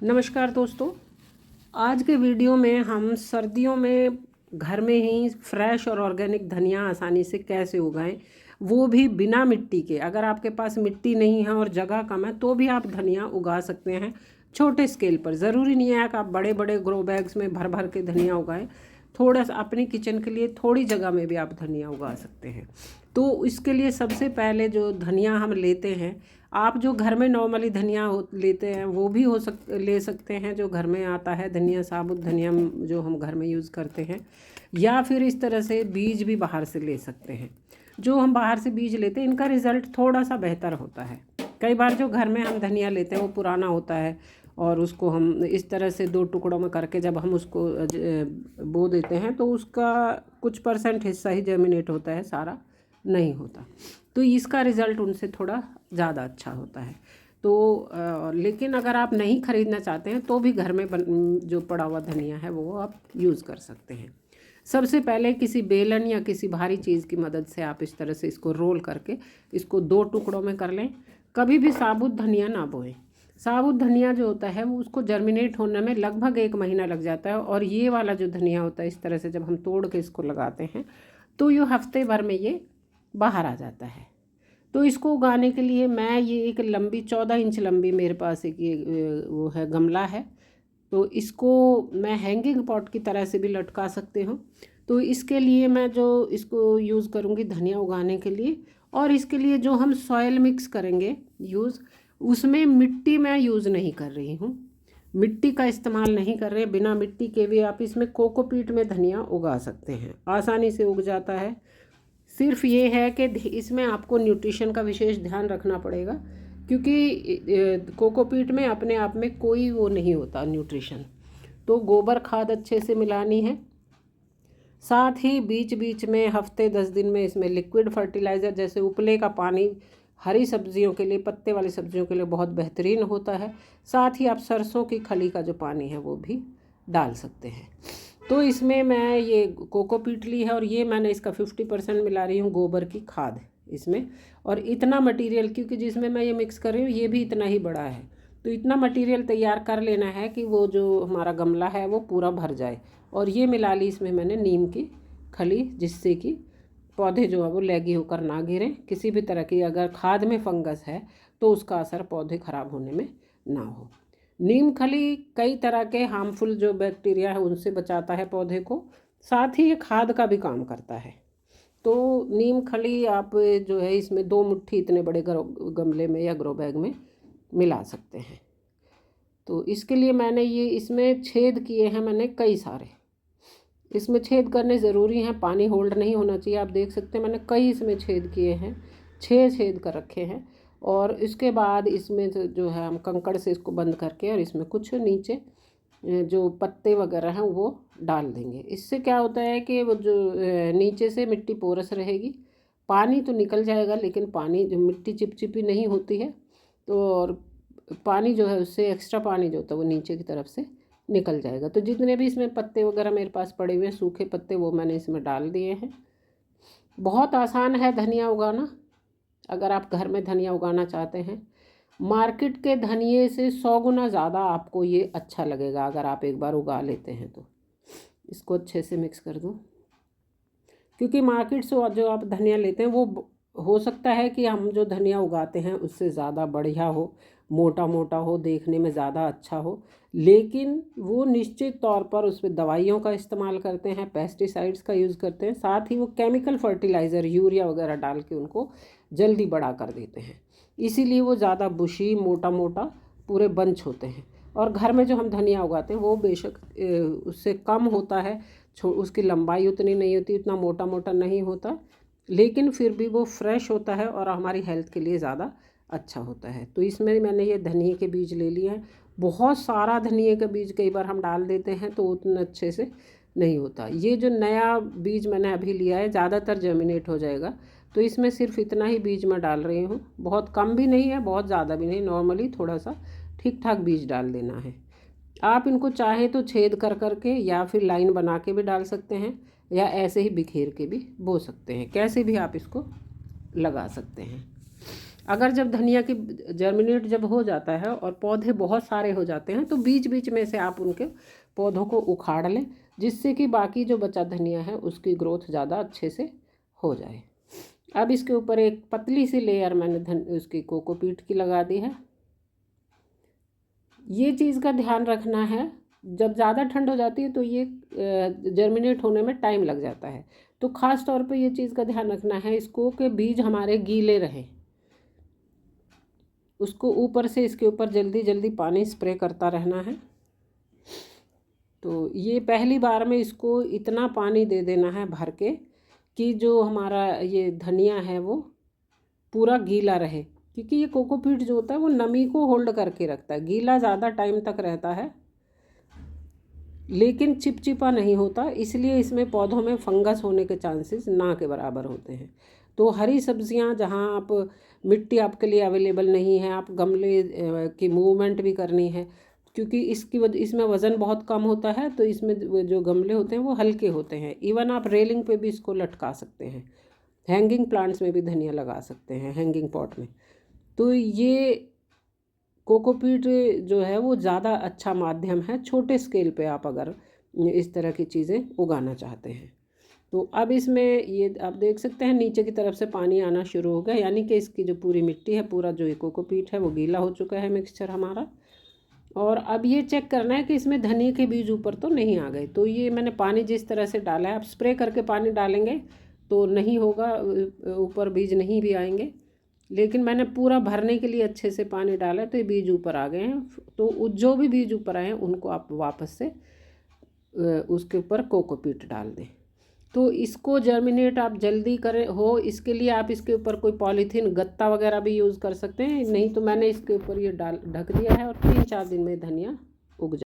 नमस्कार दोस्तों। आज के वीडियो में हम सर्दियों में घर में ही फ्रेश और ऑर्गेनिक धनिया आसानी से कैसे उगाएं, वो भी बिना मिट्टी के। अगर आपके पास मिट्टी नहीं है और जगह कम है तो भी आप धनिया उगा सकते हैं छोटे स्केल पर। ज़रूरी नहीं है कि आप बड़े बड़े ग्रो बैग्स में भर भर के धनिया उगाएं। थोड़ा सा अपनी किचन के लिए थोड़ी जगह में भी आप धनिया उगा सकते हैं। तो इसके लिए सबसे पहले जो धनिया हम लेते हैं, आप जो घर में नॉर्मली धनिया लेते हैं वो भी ले सकते हैं, जो घर में आता है धनिया, साबुत धनिया जो हम घर में यूज़ करते हैं, या फिर इस तरह से बीज भी बाहर से ले सकते हैं। जो हम बाहर से बीज लेते हैं इनका रिज़ल्ट थोड़ा सा बेहतर होता है। कई बार जो घर में हम धनिया लेते हैं वो पुराना होता है और उसको हम इस तरह से दो टुकड़ों में करके जब हम उसको बो देते हैं तो उसका कुछ % हिस्सा ही जर्मिनेट होता है, सारा नहीं होता। तो इसका रिज़ल्ट उनसे थोड़ा ज़्यादा अच्छा होता है। तो लेकिन अगर आप नहीं ख़रीदना चाहते हैं तो भी घर में जो पड़ा हुआ धनिया है वो आप यूज़ कर सकते हैं। सबसे पहले किसी बेलन या किसी भारी चीज़ की मदद से आप इस तरह से इसको रोल करके इसको दो टुकड़ों में कर लें। कभी भी साबुत धनिया ना बोएं। साबुत धनिया जो होता है वो उसको जर्मिनेट होने में लगभग 1 महीना लग जाता है, और ये वाला जो धनिया होता है इस तरह से जब हम तोड़ के इसको लगाते हैं तो ये हफ्ते भर में ये बाहर आ जाता है। तो इसको उगाने के लिए मैं ये एक लंबी 14 इंच लंबी मेरे पास एक ये वो है गमला है, तो इसको मैं हैंगिंग पॉट की तरह से भी लटका सकते हूँ। तो इसके लिए मैं जो इसको यूज़ करूँगी धनिया उगाने के लिए, और इसके लिए जो हम सॉयल मिक्स करेंगे यूज़, उसमें मिट्टी मैं यूज़ नहीं कर रही हूँ, मिट्टी का इस्तेमाल नहीं कर रहे। बिना मिट्टी के भी आप इसमें कोकोपीट में धनिया उगा सकते हैं, आसानी से उग जाता है। सिर्फ ये है कि इसमें आपको न्यूट्रिशन का विशेष ध्यान रखना पड़ेगा, क्योंकि कोकोपीट में अपने आप में कोई वो नहीं होता न्यूट्रिशन। तो गोबर खाद अच्छे से मिलानी है। साथ ही बीच बीच में हफ्ते 10 दिन में इसमें लिक्विड फर्टिलाइज़र जैसे उपले का पानी हरी सब्जियों के लिए, पत्ते वाली सब्जियों के लिए बहुत बेहतरीन होता है। साथ ही आप सरसों की खली का जो पानी है वो भी डाल सकते हैं। तो इसमें मैं ये कोकोपीट ली है और ये मैंने इसका 50% मिला रही हूँ गोबर की खाद इसमें। और इतना मटेरियल, क्योंकि जिसमें मैं ये मिक्स कर रही हूँ ये भी इतना ही बड़ा है, तो इतना मटेरियल तैयार कर लेना है कि वो जो हमारा गमला है वो पूरा भर जाए। और ये मिला ली इसमें मैंने नीम की खली, जिससे कि पौधे जो है वो लैगी होकर ना गिरें। किसी भी तरह की अगर खाद में फंगस है तो उसका असर पौधे ख़राब होने में ना हो। नीम खली कई तरह के हार्मफुल जो बैक्टीरिया है उनसे बचाता है पौधे को, साथ ही ये खाद का भी काम करता है। तो नीम खली आप जो है इसमें 2 मुट्ठी इतने बड़े गमले में या ग्रो बैग में मिला सकते हैं। तो इसके लिए मैंने ये इसमें छेद किए हैं मैंने कई सारे। इसमें छेद करने ज़रूरी हैं, पानी होल्ड नहीं होना चाहिए। आप देख सकते हैं मैंने कई इसमें छेद किए हैं, 6 छेद कर रखे हैं। और इसके बाद इसमें जो है हम कंकड़ से इसको बंद करके और इसमें कुछ नीचे जो पत्ते वगैरह हैं वो डाल देंगे। इससे क्या होता है कि वो जो नीचे से मिट्टी पोरस रहेगी, पानी तो निकल जाएगा लेकिन पानी जो मिट्टी चिपचिपी नहीं होती है, तो और पानी जो है उससे एक्स्ट्रा पानी जो होता है वो नीचे की तरफ से निकल जाएगा। तो जितने भी इसमें पत्ते वगैरह मेरे पास पड़े हुए हैं सूखे पत्ते, वो मैंने इसमें डाल दिए हैं। बहुत आसान है धनिया उगाना। अगर आप घर में धनिया उगाना चाहते हैं, मार्केट के धनिए से 100 गुना ज़्यादा आपको ये अच्छा लगेगा अगर आप एक बार उगा लेते हैं तो। इसको अच्छे से मिक्स कर दूँ, क्योंकि मार्केट से जो आप धनिया लेते हैं वो हो सकता है कि हम जो धनिया उगाते हैं उससे ज़्यादा बढ़िया हो, मोटा मोटा हो, देखने में ज़्यादा अच्छा हो, लेकिन वो निश्चित तौर पर उसमें दवाइयों का इस्तेमाल करते हैं, पेस्टिसाइड्स का यूज़ करते हैं, साथ ही वो केमिकल फर्टिलाइज़र यूरिया वगैरह डाल के उनको जल्दी बड़ा कर देते हैं। इसीलिए वो ज़्यादा बुशी, मोटा मोटा पूरे बंच होते हैं। और घर में जो हम धनिया उगाते हैं वो बेशक उससे कम होता है, उसकी लंबाई उतनी नहीं होती, उतना मोटा मोटा नहीं होता, लेकिन फिर भी वो फ्रेश होता है और हमारी हेल्थ के लिए ज़्यादा अच्छा होता है। तो इसमें मैंने ये धनिए के बीज ले लिए हैं। बहुत सारा धनिए का बीज कई बार हम डाल देते हैं तो उतना अच्छे से नहीं होता। ये जो नया बीज मैंने अभी लिया है ज़्यादातर जर्मिनेट हो जाएगा, तो इसमें सिर्फ इतना ही बीज मैं डाल रही हूँ। बहुत कम भी नहीं है, बहुत ज़्यादा भी नहीं, नॉर्मली थोड़ा सा ठीक ठाक बीज डाल देना है। आप इनको चाहें तो छेद कर करके या फिर लाइन बना के भी डाल सकते हैं, या ऐसे ही बिखेर के भी बो सकते हैं, कैसे भी आप इसको लगा सकते हैं। अगर जब धनिया की जर्मिनेट जब हो जाता है और पौधे बहुत सारे हो जाते हैं तो बीच बीच में से आप उनके पौधों को उखाड़ लें, जिससे कि बाकी जो बचा धनिया है उसकी ग्रोथ ज़्यादा अच्छे से हो जाए। अब इसके ऊपर एक पतली सी लेयर मैंने उसकी कोकोपीट की लगा दी है। ये चीज़ का ध्यान रखना है, जब ज़्यादा ठंड हो जाती है तो ये जर्मिनेट होने में टाइम लग जाता है, तो ख़ास तौर पे ये चीज़ का ध्यान रखना है इसको कि बीज हमारे गीले रहें। उसको ऊपर से इसके ऊपर जल्दी जल्दी पानी स्प्रे करता रहना है। तो ये पहली बार में इसको इतना पानी दे देना है भर के कि जो हमारा ये धनिया है वो पूरा गीला रहे, क्योंकि ये कोकोपीट जो होता है वो नमी को होल्ड करके रखता है, गीला ज़्यादा टाइम तक रहता है लेकिन चिपचिपा नहीं होता, इसलिए इसमें पौधों में फंगस होने के चांसेस ना के बराबर होते हैं। तो हरी सब्जियां जहां आप मिट्टी आपके लिए अवेलेबल नहीं है, आप गमले की मूवमेंट भी करनी है, क्योंकि इसमें वज़न बहुत कम होता है, तो इसमें जो गमले होते हैं वो हल्के होते हैं। इवन आप रेलिंग पे भी इसको लटका सकते हैं, हैंगिंग प्लांट्स में भी धनिया लगा सकते हैं, हैंगिंग पॉट में। तो ये कोकोपीट जो है वो ज़्यादा अच्छा माध्यम है छोटे स्केल पे आप अगर इस तरह की चीज़ें उगाना चाहते हैं। तो अब इसमें ये आप देख सकते हैं नीचे की तरफ से पानी आना शुरू हो गया, यानी कि इसकी जो पूरी मिट्टी है, पूरा जो ये कोकोपीट है वो गीला हो चुका है मिक्सचर हमारा। और अब ये चेक करना है कि इसमें धनिया के बीज ऊपर तो नहीं आ गए। तो ये मैंने पानी जिस तरह से डाला है, आप स्प्रे करके पानी डालेंगे तो नहीं होगा, ऊपर बीज नहीं भी आएंगे, लेकिन मैंने पूरा भरने के लिए अच्छे से पानी डाला है तो ये बीज ऊपर आ गए हैं। तो जो भी बीज ऊपर आए हैं उनको आप वापस से उसके ऊपर कोकोपीट डाल दें। तो इसको जर्मिनेट आप जल्दी करें हो, इसके लिए आप इसके ऊपर कोई पॉलीथीन गत्ता वगैरह भी यूज़ कर सकते हैं, नहीं तो मैंने इसके ऊपर ये ढक दिया है और 3-4 दिन में धनिया उग